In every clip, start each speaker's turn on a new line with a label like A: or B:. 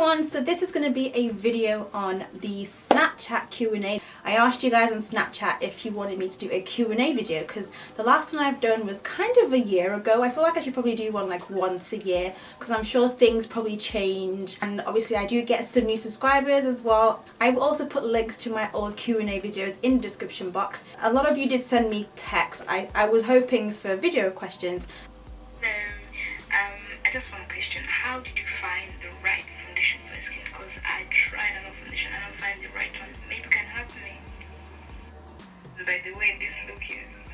A: everyone, so this is going to be a video on the Snapchat Q&A. I asked you guys on Snapchat if you wanted me to do a Q&A video because the last one I've done was kind of a year ago. I feel like I should probably do one like once a year because I'm sure things probably change, and obviously I do get some new subscribers as well. I will also put links to my old Q&A videos in the description box. A lot of you did send me texts. I was hoping for video questions.
B: I just want a question. How did you find the right foundation for your skin? Because I tried a lot of foundation and I don't find the right one. Maybe you can help me. By the way, this look is,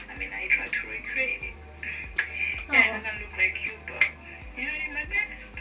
B: I tried to recreate it. Yeah, it doesn't look like you, but yeah, I did my best.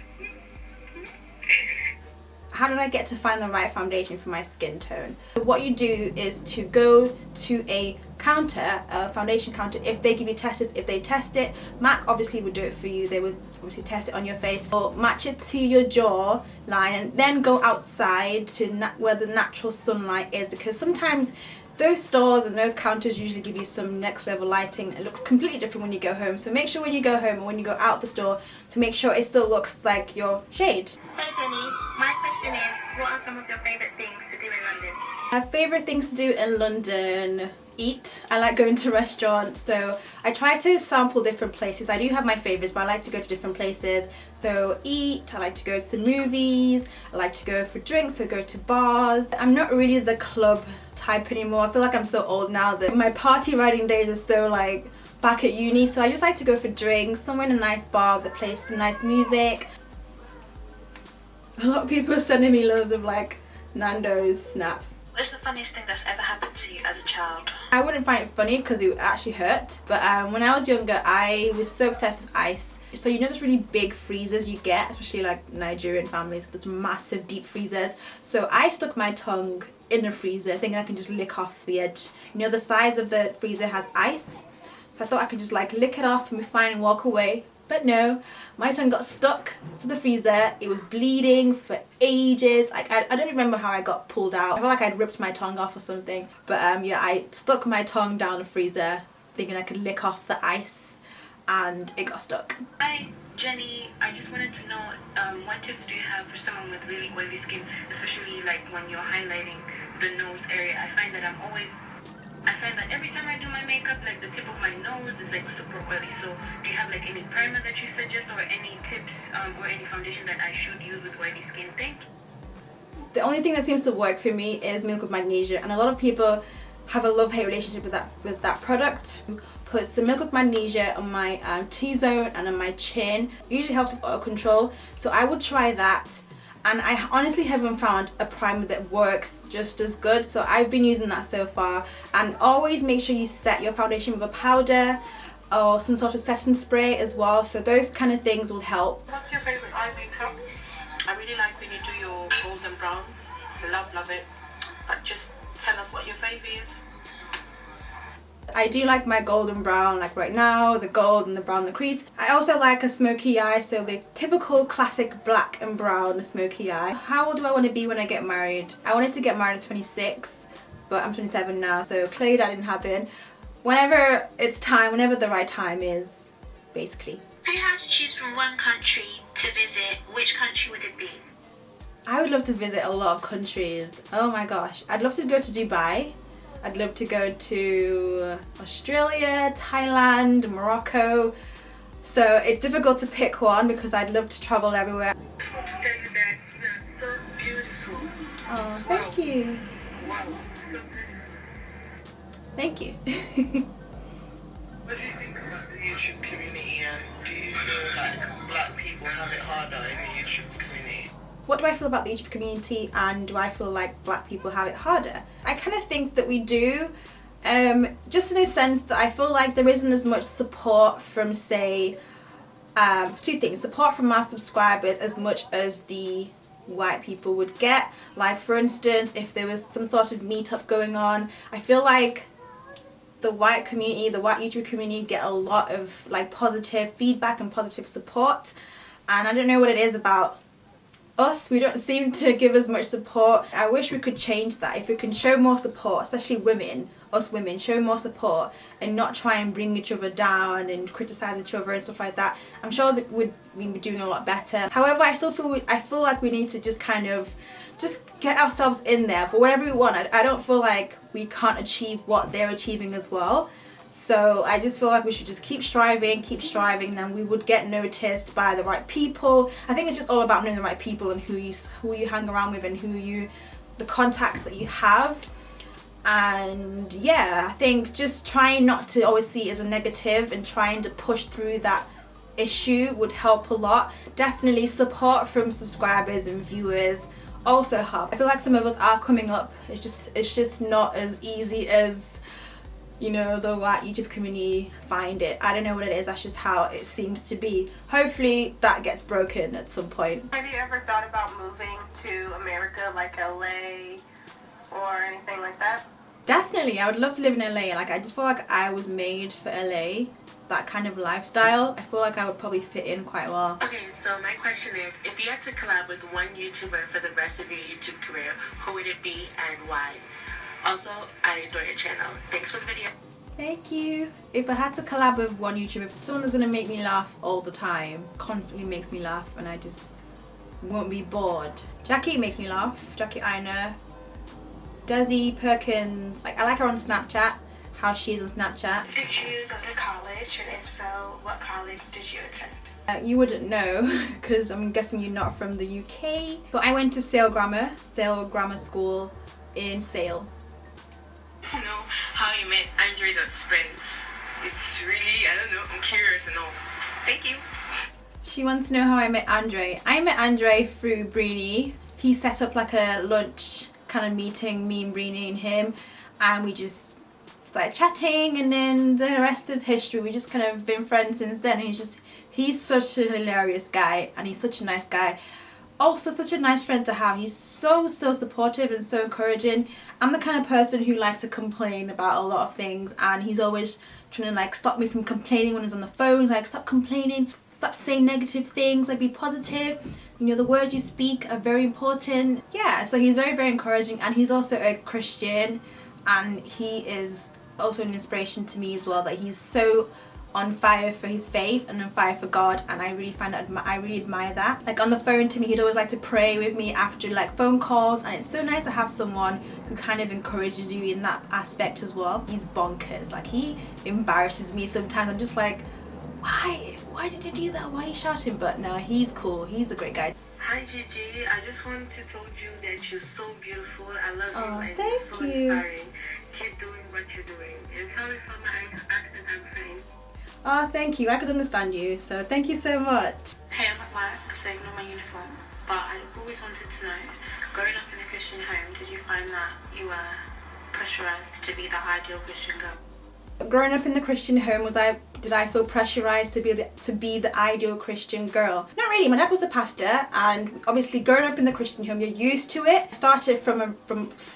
A: How did I get to find the right foundation for my skin tone? What you do is to go to a counter, a foundation counter. If they give you testers, if they test it, MAC obviously would do it for you. They would obviously test it on your face or match it to your jaw line, and then go outside to where the natural sunlight is, because sometimes those stores and those counters usually give you some next level lighting. It looks completely different when you go home, so make sure when you go home or when you go out the store to make sure it still looks like your shade.
B: Hey Jenny, my question is, what are some of your favourite things to do in London?
A: My favourite things to do in London: eat. I like going to restaurants, so I try to sample different places. I do have my favourites, but I like to go to different places. So eat, I like to go to the movies, I like to go for drinks, so go to bars. I'm not really the club type anymore. I feel like I'm so old now that my party riding days are so like back at uni, so I just like to go for drinks, somewhere in a nice bar that plays some nice music. A lot of people are sending me loads of like Nandos snaps.
B: What's the funniest thing that's ever happened to you as a child?
A: I wouldn't find it funny because it would actually hurt, but when I was younger I was so obsessed with ice. So you know those really big freezers you get, especially like Nigerian families, those massive deep freezers. So I stuck my tongue in the freezer thinking I can just lick off the edge. You know the size of the freezer has ice, so I thought I could just like lick it off and be fine and walk away. But no, my tongue got stuck to the freezer. It was bleeding for ages. Like I don't remember how I got pulled out. I felt like I'd ripped my tongue off or something. But yeah, I stuck my tongue down the freezer thinking I could lick off the ice, and it got stuck.
B: Hi Jenny, I just wanted to know what tips do you have for someone with really oily skin, especially like when you're highlighting the nose area. I find that every time I do my makeup, like the tip of my nose is like super oily. So do you have like any primer that you suggest, or any tips or any foundation that I should use with oily skin? Thank you.
A: The only thing that seems to work for me is Milk of Magnesia, and a lot of people have a love-hate relationship with that product. Put some Milk of Magnesia on my T-zone and on my chin. It usually helps with oil control, so I would try that. And I honestly haven't found a primer that works just as good, so I've been using that so far. And always make sure you set your foundation with a powder or some sort of setting spray as well, so those kind of things will help.
C: What's your favourite eye makeup? I really like when you do your golden brown. Love it. But just tell us what your favourite is.
A: I do like my golden brown, like right now, the gold and the brown, the crease. I also like a smoky eye, so the typical classic black and brown smoky eye. How old do I want to be when I get married? I wanted to get married at 26, but I'm 27 now, so clearly that didn't happen. Whenever it's time, whenever the right time is, basically.
B: If you had to choose from one country to visit, which country would it be?
A: I would love to visit a lot of countries. Oh my gosh. I'd love to go to Dubai. I'd love to go to Australia, Thailand, Morocco. So it's difficult to pick one because I'd love to travel everywhere.
C: I just want to tell you that you are so beautiful.
A: Oh, thank you.
C: Wow, so beautiful.
A: Thank you.
C: What do you think about the YouTube community, and do you feel like black people have it harder in the YouTube community?
A: What do I feel about the YouTube community, and do I feel like black people have it harder? I kind of think that we do, just in a sense that I feel like there isn't as much support from, say, two things: support from our subscribers as much as the white people would get. Like for instance, if there was some sort of meetup going on, I feel like the white community, the white YouTube community, get a lot of like positive feedback and positive support, and I don't know what it is about we don't seem to give as much support. I wish we could change that. If we can show more support, especially women, us women, show more support and not try and bring each other down and criticize each other and stuff like that, I'm sure that we'd be doing a lot better. However, I feel like we need to just kind of just get ourselves in there for whatever we want. I don't feel like we can't achieve what they're achieving as well. So I just feel like we should just keep striving, and then we would get noticed by the right people. I think it's just all about knowing the right people and who you hang around with and the contacts that you have. And yeah, I think just trying not to always see it as a negative and trying to push through that issue would help a lot. Definitely support from subscribers and viewers also help. I feel like some of us are coming up. It's just not as easy as, you know, the white YouTube community find it. I don't know what it is, that's just how it seems to be. Hopefully that gets broken at some point.
D: Have you ever thought about moving to America, like LA or anything like that?
A: Definitely, I would love to live in LA. Like, I just feel like I was made for LA, that kind of lifestyle. I feel like I would probably fit in quite well.
B: Okay, so my question is, if you had to collab with one YouTuber for the rest of your YouTube career, who would it be and why? Also, I adore your channel. Thanks for the video.
A: Thank you. If I had to collab with one YouTuber, someone that's gonna make me laugh all the time, constantly makes me laugh, and I just won't be bored. Jackie makes me laugh. Jackie Einer. Desi Perkins. Like, I like her on Snapchat, how she is on Snapchat.
C: Did you go to college, and if so, what college did you attend?
A: You wouldn't know, because I'm guessing you're not from the UK. But I went to Sale Grammar School in Sale.
B: To know how you met Andre.Spence. It's really, I don't know, I'm curious to know. Thank you.
A: She wants to know how I met Andre. I met Andre through Brini. He set up like a lunch kind of meeting, me and Brini and him, and we just started chatting, and then the rest is history. We just kind of been friends since then. He's such a hilarious guy, and he's such a nice guy. Also such a nice friend to have. He's so supportive and so encouraging. I'm the kind of person who likes to complain about a lot of things, and he's always trying to like stop me from complaining when he's on the phone. Like, stop complaining, stop saying negative things, like be positive. You know, the words you speak are very important. Yeah, so he's very encouraging, and he's also a Christian, and he is also an inspiration to me as well, that he's so on fire for his faith and on fire for God, and I really admire that. Like, on the phone to me, he'd always like to pray with me after like phone calls, and it's so nice to have someone who kind of encourages you in that aspect as well. He's bonkers. Like, he embarrasses me sometimes. I'm just like, why did you do that? Why are you shouting? But no, he's cool. He's a great guy.
B: Hi Gigi, I just wanted to tell you that you're so beautiful. I love you, and
A: thank
B: you're so
A: you.
B: inspiring. Keep doing what you're doing. And sorry for my accent, I'm Fling.
A: Oh, thank you. I could understand you, so thank you so much.
D: Hey, I'm at work, so ignore my uniform. But I've always wanted to know, growing up in a Christian home, did you find that you were pressurized to be the ideal Christian girl?
A: Growing up in the Christian home, did I feel pressurized to be the ideal Christian girl? Not really. My dad was a pastor, and obviously growing up in the Christian home, you're used to it. I started from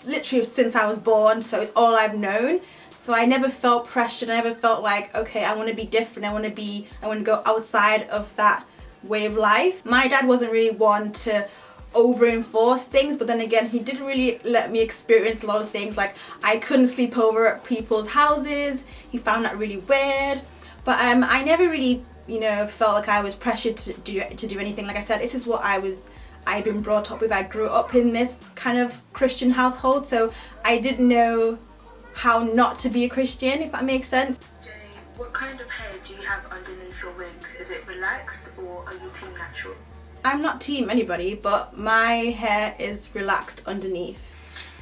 A: literally since I was born, so it's all I've known. So I never felt pressured. I never felt like, okay, I want to be different. I want to go outside of that way of life. My dad wasn't really one to over-enforce things, but then again, he didn't really let me experience a lot of things. Like, I couldn't sleep over at people's houses. He found that really weird. But I never really, you know, felt like I was pressured to do anything. Like I said, this is what I've been brought up with. I grew up in this kind of Christian household, so I didn't know how not to be a Christian, if that makes sense.
B: Jenny, what kind of hair do you have underneath your wigs? Is it relaxed, or are you team natural?
A: I'm not team anybody, but my hair is relaxed underneath.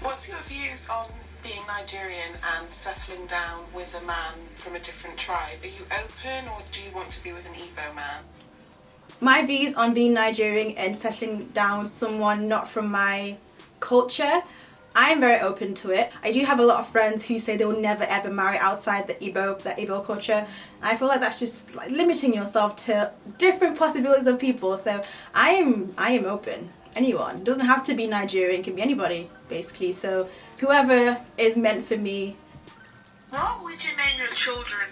C: What's your views on being Nigerian and settling down with a man from a different tribe? Are you open, or do you want to be with an Igbo man?
A: My views on being Nigerian and settling down with someone not from my culture, I'm very open to it. I do have a lot of friends who say they will never ever marry outside the Igbo culture. I feel like that's just like limiting yourself to different possibilities of people. So I am open. Anyone. It doesn't have to be Nigerian, it can be anybody basically. So whoever is meant for me.
C: What would you name your children?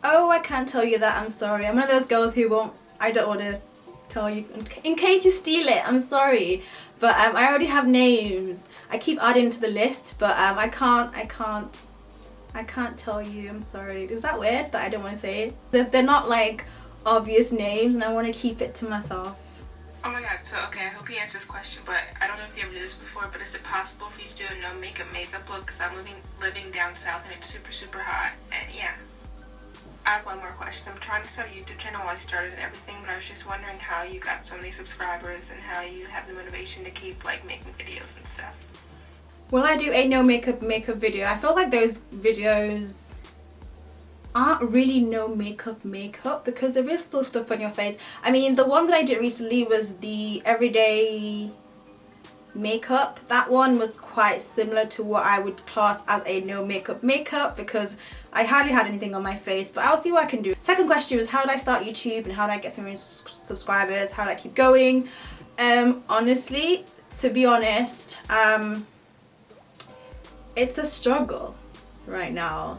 A: Oh, I can't tell you that, I'm sorry. I'm one of those girls who I don't want to tell you in case you steal it. I'm sorry, but I already have names. I keep adding to the list, but I can't tell you. I'm sorry. Is that weird that I don't want to say it? They're not like obvious names, and I want to keep it to myself.
B: Oh my god, so okay, I hope you answer this question, but I don't know if you ever did this before, but is it possible for you to do a no makeup look? Because I'm living down south and it's super hot, and yeah. I have one more question. I'm trying to start a YouTube channel while I started and everything, but I was just wondering how you got so many subscribers and how you have the motivation to keep like making videos and stuff.
A: Will I do a no makeup video? I feel like those videos aren't really no makeup because there is still stuff on your face. I mean, the one that I did recently was the everyday makeup. That one was quite similar to what I would class as a no makeup because I hardly had anything on my face, but I'll see what I can do. Second question was, how did I start YouTube and how did I get so many subscribers? How did I keep going? Honestly, to be honest, it's a struggle right now.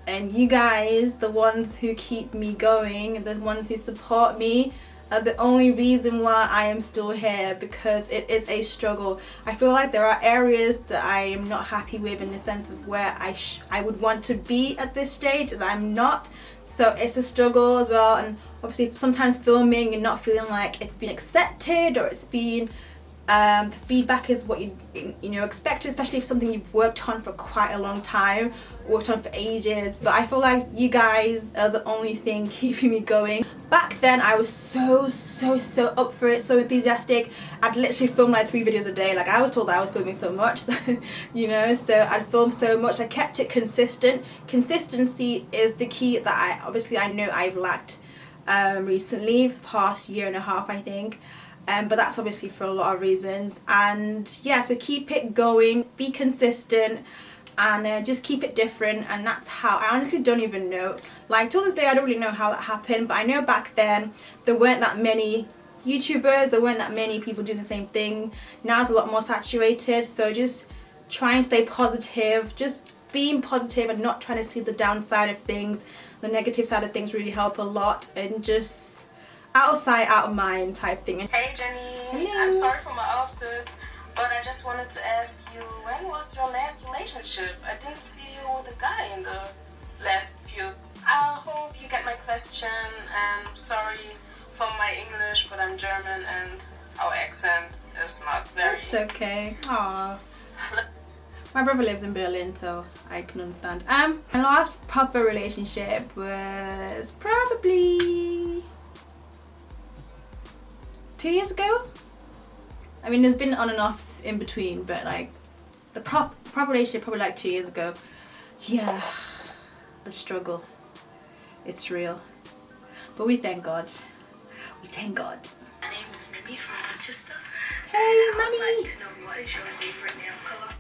A: And you guys, the ones who keep me going, the ones who support me, are the only reason why I am still here, because it is a struggle. I feel like there are areas that I am not happy with in the sense of where I would want to be at this stage that I'm not. So it's a struggle as well, and obviously sometimes filming and not feeling like it's been accepted or it's been the feedback is what you expect, especially if something you've worked on for quite a long time, worked on for ages. But I feel like you guys are the only thing keeping me going. Back then I was so up for it, so enthusiastic. I'd literally film like 3 videos a day. Like, I was told that I was filming so much, so, so I'd film so much. I kept it consistent. Consistency is the key that I know I've lacked recently, the past year and a half, I think. But that's obviously for a lot of reasons. And yeah, so keep it going, be consistent, and just keep it different. And that's how, I honestly don't even know, like till this day I don't really know how that happened, but I know back then there weren't that many YouTubers, there weren't that many people doing the same thing. Now it's a lot more saturated, so just try and stay positive, just being positive and not trying to see the downside of things. The negative side of things really help a lot, and just out of sight, out of mind type thing.
B: Hey Jenny,
A: hello.
B: I'm sorry for my outfit, but I just wanted to ask you, when was your last relationship? I didn't see you with a guy in the last few. I hope you get my question, and sorry for my English, but I'm German and our accent is not very...
A: It's okay. Aww. My brother lives in Berlin, so I can understand. My last proper relationship was probably 2 years ago. I mean, there's been on and offs in between, but like the proper relationship probably like 2 years ago. Yeah, the struggle, it's real, but we thank God. We thank God.
C: My name is Mimi from Manchester.
A: Hey,
C: I'd
A: Mimi.
C: like to know, what is your favourite nail colour?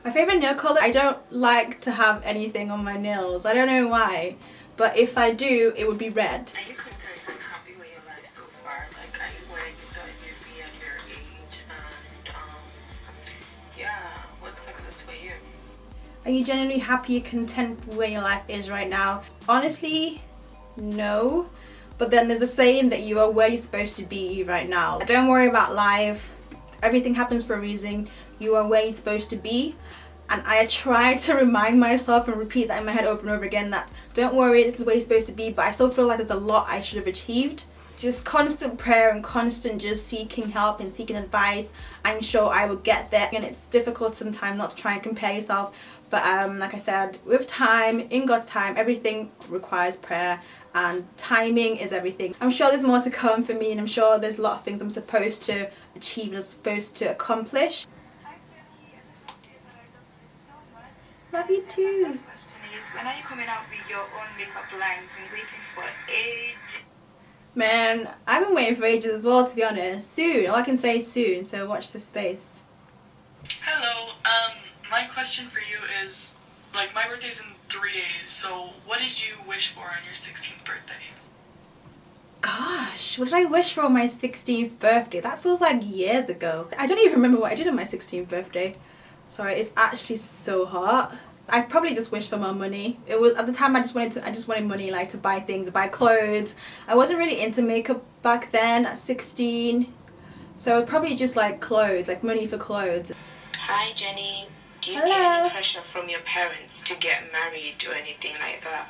A: My favourite nail colour? I don't like to have anything on my nails. I don't know why, but if I do, it would be red.
C: Are you content and happy with your life so far? Like, are you where you thought you'd be at your age? And yeah, what's success for you?
A: Are you genuinely happy and content with where your life is right now? Honestly, no. But then there's a saying that you are where you're supposed to be right now. Don't worry about life. Everything happens for a reason. You are where you're supposed to be. And I try to remind myself and repeat that in my head over and over again, that don't worry, this is where you're supposed to be, but I still feel like there's a lot I should have achieved. Just constant prayer and constant just seeking help and seeking advice. I'm sure I will get there, and it's difficult sometimes not to try and compare yourself, but like I said, with time, in God's time, everything requires prayer, and timing is everything. I'm sure there's more to come for me, and I'm sure there's a lot of things I'm supposed to achieve and I'm supposed to accomplish.
C: Hi Jenny, I just want to say that I love you so much.
A: Love you too.
C: My first question is, when are you coming out with your own makeup line? I've been waiting for ages.
A: Man, I've been waiting for ages as well, to be honest. Soon, all I can say is soon, so watch this space.
E: Hello, my question for you is, like, my birthday's in 3 days, so what did you wish for on your 16th birthday?
A: Gosh, what did I wish for on my 16th birthday? That feels like years ago. I don't even remember what I did on my 16th birthday. Sorry, it's actually so hot. I probably just wished for more money. It was at the time I just wanted money, like to buy things, buy clothes. I wasn't really into makeup back then at 16, so probably just like clothes, like money for clothes.
B: Hi Jenny, do you
A: Hello.
B: get any pressure from your parents to get married or anything like that?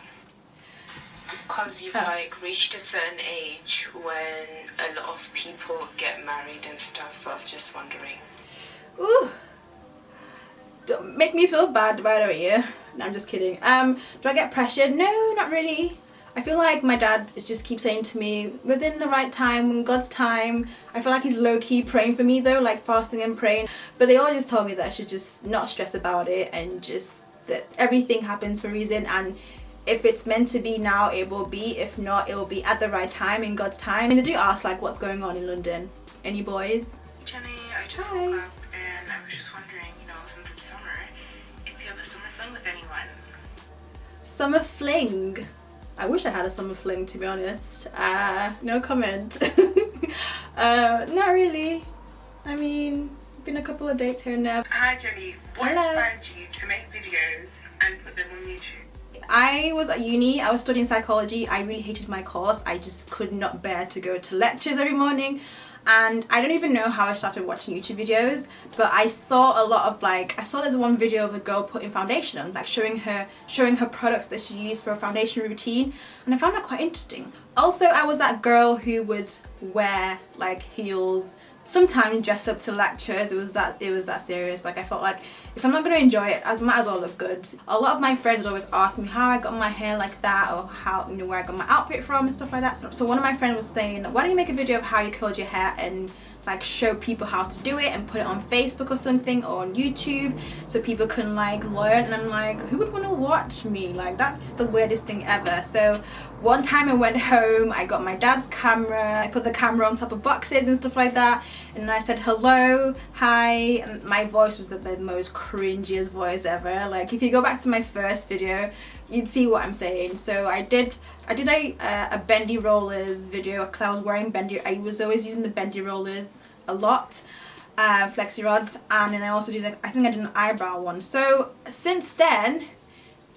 B: Because you've like reached a certain age when a lot of people get married and stuff, so I was just wondering.
A: Ooh. Don't make me feel bad about it. No, I'm just kidding. Do I get pressured? No, not really. I feel like my dad just keeps saying to me, within the right time, in God's time. I feel like he's low-key praying for me though, like fasting and praying. But they all just told me that I should just not stress about it, and just that everything happens for a reason, and if it's meant to be now, it will be. If not, it will be at the right time, in God's time. And they do ask like, what's going on in London? Any boys?
C: Jenny, I just woke up and I was just wondering, you know, since it's summer, if you have a summer fling with anyone.
A: Summer fling? I wish I had a summer fling, to be honest. No comment. Not really. I mean, been a couple of dates here and there.
C: Hi Jenny, what
A: Hello.
C: inspired you to make videos and put them on YouTube?
A: I was at uni, I was studying psychology. I really hated my course. I just could not bear to go to lectures every morning. And I don't even know how I started watching YouTube videos, but I saw a lot of like, I saw there's one video of a girl putting foundation on, like showing her products that she used for a foundation routine, and I found that quite interesting. Also, I was that girl who would wear like heels, sometimes dress up to lectures. It was that serious. Like I felt like if I'm not going to enjoy it, I might as well look good. A lot of my friends always ask me how I got my hair like that, or how, you know, where I got my outfit from and stuff like that. So one of my friends was saying, why don't you make a video of how you curled your hair and like show people how to do it and put it on Facebook or something, or on YouTube, so people can like learn. And I'm like, who would want to watch me? Like, that's the weirdest thing ever. So one time I went home, I got my dad's camera, I put the camera on top of boxes and stuff like that, and I said hello, hi, and my voice was the most cringiest voice ever. Like if you go back to my first video, you'd see what I'm saying. So I did a bendy rollers video, because I was wearing I was always using the bendy rollers a lot, flexi rods, and then I also did, I think I did an eyebrow one. So since then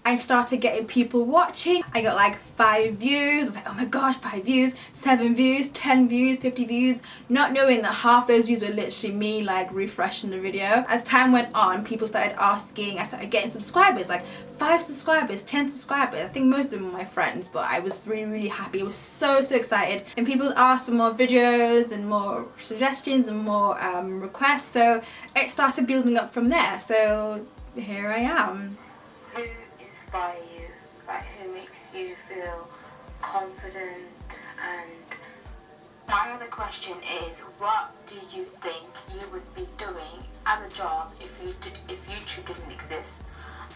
A: I started getting people watching. I got like 5 views. I was like, oh my gosh, 5 views, 7 views, 10 views, 50 views, not knowing that half those views were literally me like refreshing the video. As time went on, people started asking, I started getting subscribers, like 5 subscribers, 10 subscribers. I think most of them were my friends, but I was really happy. I was so excited, and people asked for more videos and more suggestions and more requests, so it started building up from there. So here I am.
D: Who inspire you? Like, who makes you feel confident? And my other question is, what do you think you would be doing as a job if YouTube didn't exist?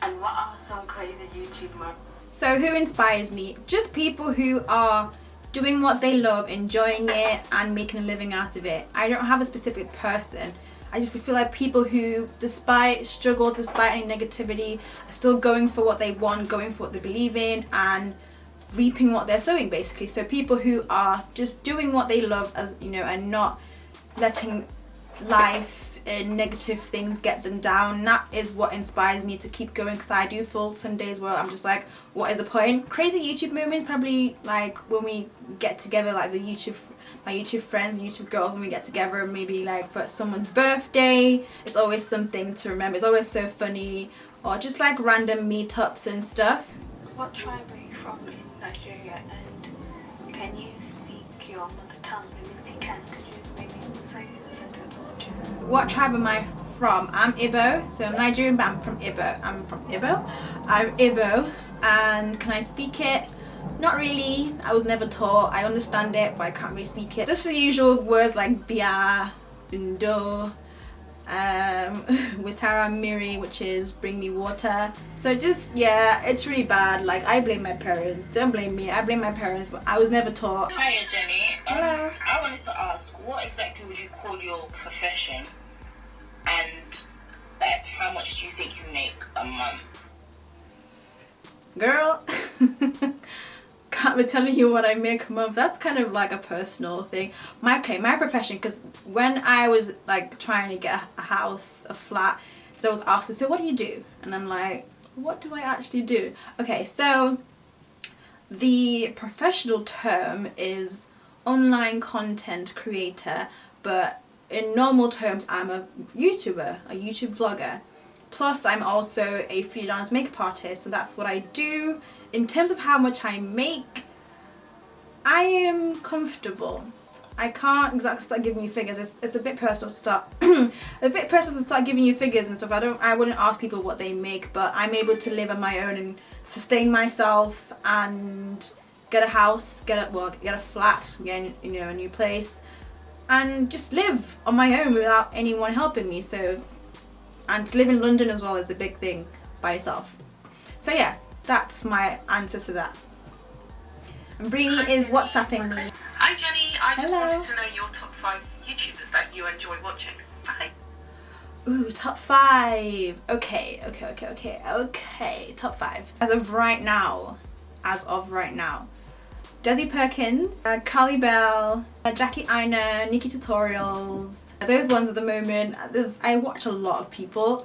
D: And what are some crazy YouTube moments?
A: So who inspires me? Just people who are doing what they love, enjoying it, and making a living out of it. I don't have a specific person. I just feel like people who, despite struggle, despite any negativity, are still going for what they want, going for what they believe in, and reaping what they're sowing, basically. So people who are just doing what they love, as you know, and not letting life and negative things get them down. And that is what inspires me to keep going, because I do feel some days where I'm just like, what is the point? Crazy YouTube moments, probably like when we get together, like my YouTube friends, YouTube girls, when we get together, maybe like for someone's birthday. It's always something to remember. It's always so funny. Or just like random meetups and stuff.
D: What tribe are you from in Nigeria, and can you speak your mother tongue? And if you can, could you maybe say a sentence or two?
A: What tribe am I from? I'm Igbo, so I'm Nigerian, but I'm from Igbo. I'm Igbo, and can I speak it? Not really. I was never taught. I understand it, but I can't really speak it. Just the usual words like bia, undo, witara miri, which is bring me water. So just, yeah, it's really bad. Like, I blame my parents. Don't blame me. I blame my parents, but I was never taught.
F: Hiya, Jenny.
A: Hello.
F: I wanted to ask, what exactly would you call your profession, and like, how much do you think you make a month?
A: Girl, can't be telling you what I make a month. That's kind of like a personal thing. My profession, because when I was like trying to get a house, a flat, I was asked, so what do you do? And I'm like, what do I actually do? Okay, so the professional term is online content creator, but in normal terms I'm a YouTuber, a YouTube vlogger. Plus I'm also a freelance makeup artist, so that's what I do. In terms of how much I make, I am comfortable. I can't exactly start giving you figures. It's a bit personal to start giving you figures and stuff. I wouldn't ask people what they make, but I'm able to live on my own and sustain myself and get a house, get a flat, get a new place, and just live on my own without anyone helping me. So, and to live in London as well is a big thing by yourself. So yeah, that's my answer to that. And Brini is WhatsApping me.
B: Hi Jenny, I just
A: Hello.
B: wanted to know your top 5 YouTubers that you enjoy watching. Bye.
A: Ooh, top 5. Okay. Top 5. As of right now. Desi Perkins, Carly Bell, Jackie Aina, Nikki Tutorials. Those ones at the moment. I watch a lot of people,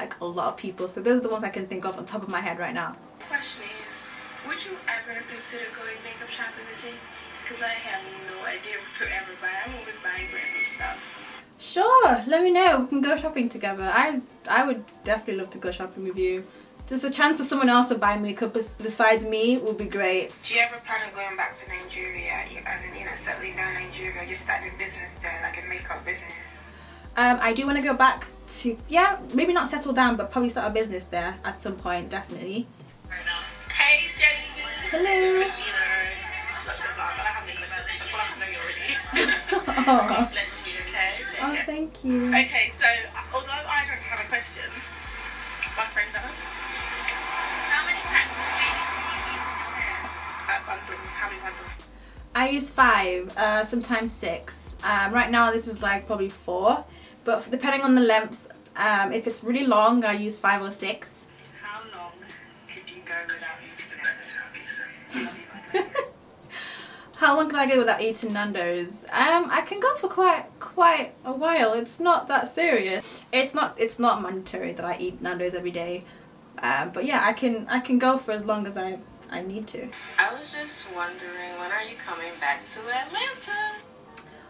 A: so those are the ones I can think of on top of my head right now.
B: The question is, would you ever consider going makeup shopping with me? Because I have no idea what to ever buy. I'm always buying brand new stuff.
A: Sure, let me know. We can go shopping together. I would definitely love to go shopping with you. Just a chance for someone else to buy makeup besides me would be great.
C: Do you ever plan on going back to Nigeria and settling down in Nigeria, just starting a business there, like a makeup business?
A: I do want to go back to, yeah, maybe not settle down, but probably start a business there at some point, definitely.
C: Hey Jenny!
A: Hello! Oh, oh, thank you.
C: Okay, so although I don't have a question, my friend does. How many packs of wig do you use in your hair? Bundles. How many bundles?
A: I use 5, sometimes 6. Right now this is like probably 4, but depending on the lengths, if it's really long, I use 5 or 6.
C: How long could you go without eating
A: How long can I go without eating Nandos? I can go for quite a while. It's not that serious. It's not mandatory that I eat Nandos every day. But yeah, I can go for as long as I need to.
B: I was just wondering, when are you coming back to Atlanta?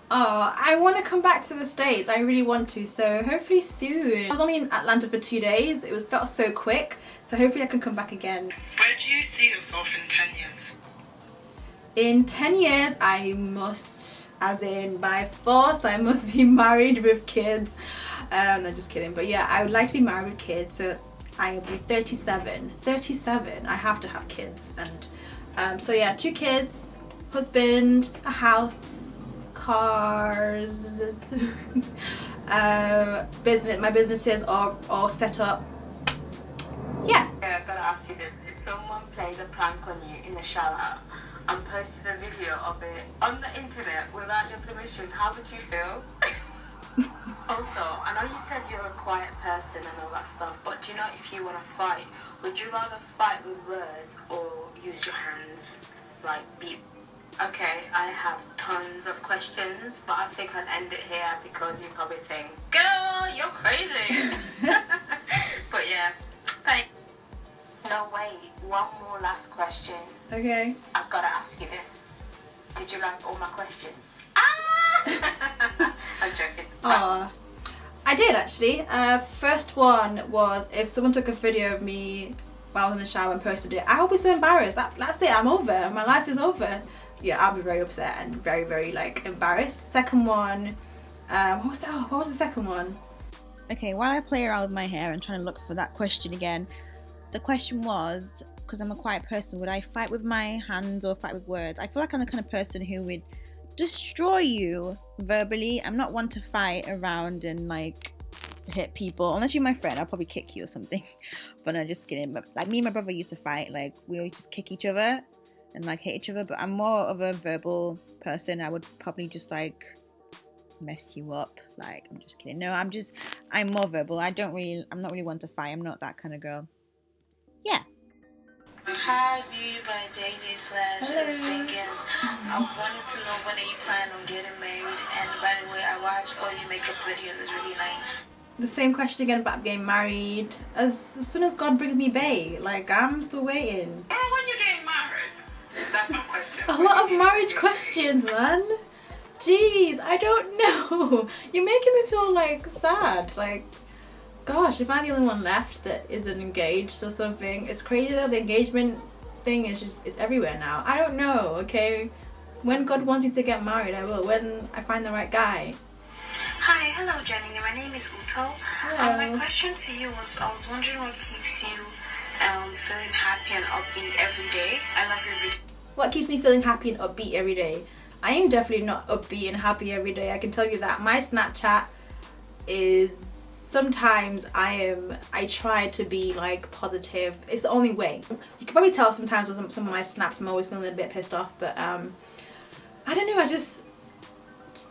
A: Oh, I want to come back to the States. I really want to, so hopefully soon. I was only in Atlanta for 2 days. It felt so quick, so hopefully I can come back again.
C: Where do you see yourself in 10 years?
A: In 10 years, I must, as in by force, I must be married with kids. No, just kidding. But yeah, I would like to be married with kids. So I will be 37. 37, I have to have kids. And so yeah, 2 kids, husband, a house, cars, business. My businesses are all set up. Yeah.
D: Okay, I've got to ask you this. If someone plays a prank on you in the shower and posted a video of it on the internet without your permission, how would you feel? Also, I know you said you're a quiet person and all that stuff, but do you know, if you want to fight, would you rather fight with words or use your hands? Like, beat? Okay, I have tons of questions, but I think I'll end it here because you probably think, girl, you're crazy. But yeah, thanks. No, wait, one more last question.
A: Okay.
D: I've got to ask you this. Did you like all my questions? I'm joking.
A: Oh, I did actually. First one was, if someone took a video of me while I was in the shower and posted it, I would be so embarrassed. That's it, I'm over. My life is over. Yeah, I'll be very upset and very, very like embarrassed. Second one, what was the second one? Okay, while I play around with my hair and trying to look for that question again, the question was, because I'm a quiet person, would I fight with my hands or fight with words? I feel like I'm the kind of person who would destroy you verbally. I'm not one to fight around and like hit people. Unless you're my friend, I'll probably kick you or something. But no, just kidding. But like me and my brother used to fight. Like we always just kick each other and like hit each other. But I'm more of a verbal person. I would probably just like mess you up. Like, I'm just kidding. No, I'm more verbal. I'm not really one to fight. I'm not that kind of girl. Yeah.
B: Hi, Beauty by JJ / Jenkins. I wanted to know, when are you planning on getting married? And by the way, I watch all your makeup videos. It's really nice.
A: the same question again about getting married. As soon as God brings me bae, like I'm still waiting.
C: Oh, when you're getting married? That's not a question.
A: A lot of marriage questions, man. Jeez, I don't know. You're making me feel like sad. Like, gosh, if I'm the only one left that isn't engaged or something. It's crazy though, the engagement thing is just, it's everywhere now. I don't know, okay? When God wants me to get married, I will. When I find the right guy.
B: Hi, hello Jenny. My name is Uto.
A: Hello.
B: My question to you was, I was wondering what keeps you feeling happy and upbeat every day. I love your video.
A: What keeps me feeling happy and upbeat every day? I am definitely not upbeat and happy every day. I can tell you that. My Snapchat is, sometimes I try to be like positive. It's the only way. You can probably tell sometimes with some of my snaps I'm always feeling a bit pissed off, but I don't know, I just,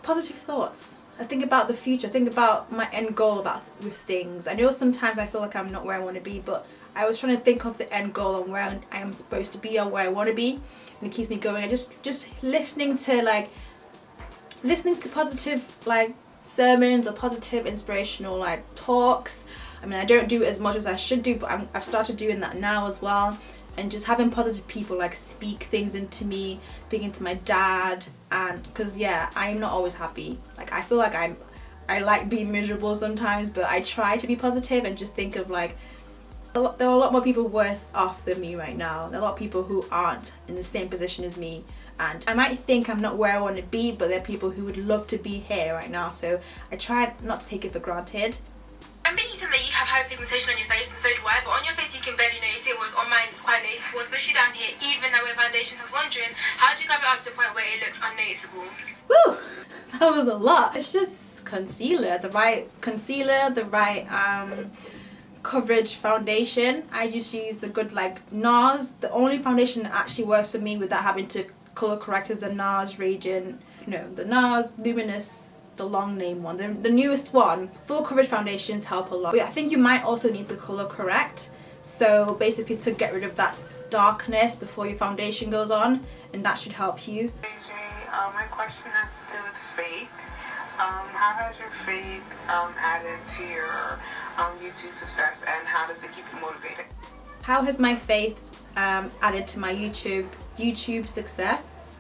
A: positive thoughts. I think about the future, I think about my end goal with things. I know sometimes I feel like I'm not where I want to be, but I was trying to think of the end goal and where I am supposed to be or where I want to be, and it keeps me going. I just listening to positive like sermons or positive inspirational like talks. I mean, I don't do it as much as I should do, but I've started doing that now as well. And just having positive people like speak things into me, speaking to my dad, and because yeah, I'm not always happy. Like I feel like I like being miserable sometimes, but I try to be positive and just think of like, there are a lot more people worse off than me right now. There are a lot of people who aren't in the same position as me, and I might think I'm not where I want to be, but there are people who would love to be here right now, so I try not to take it for granted.
G: I'm thinking that you have high pigmentation on your face, and so do I, but on your face you can barely notice it, whereas on mine it's quite noticeable, especially down here, even though we're foundations. I was wondering, how do you cover it up to a point where it looks unnoticeable?
A: Woo! That was a lot. It's just concealer, the right concealer, the right coverage foundation. I just use a good like NARS. The only foundation that actually works for me without having to color correct is the NARS Radiant, the NARS Luminous, the long name one, the newest one. Full coverage foundations help a lot, but I think you might also need to color correct, so basically to get rid of that darkness before your foundation goes on, and that should help you.
H: AJ, my question has to do with faith. How has your faith added to your YouTube success, and how does it keep you motivated?
A: How has my faith added to my YouTube success,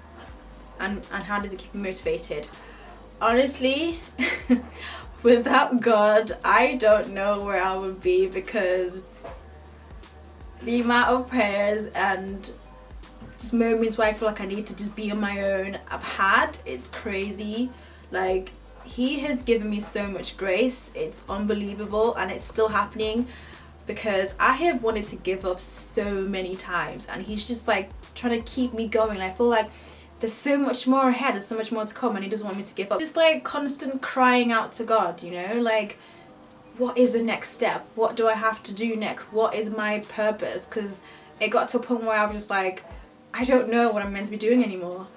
A: and how does it keep me motivated? Honestly, without God, I don't know where I would be, because the amount of prayers and just moments where I feel like I need to just be on my own I've had, it's crazy. Like, He has given me so much grace, it's unbelievable, and it's still happening, because I have wanted to give up so many times, and He's just like trying to keep me going. I feel like there's so much more ahead, there's so much more to come, and He doesn't want me to give up. Just like constant crying out to God, like, what is the next step? What do I have to do next? What is my purpose? Because it got to a point where I was just like, I don't know what I'm meant to be doing anymore,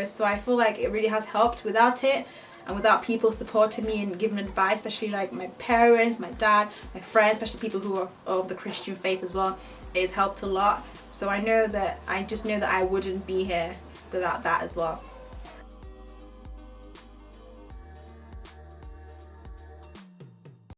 A: so I feel like it really has helped. Without it, and without people supporting me and giving advice, especially like my parents, my dad, my friends, especially people who are of the Christian faith as well, it's helped a lot. So I just know that I wouldn't be here without that as well.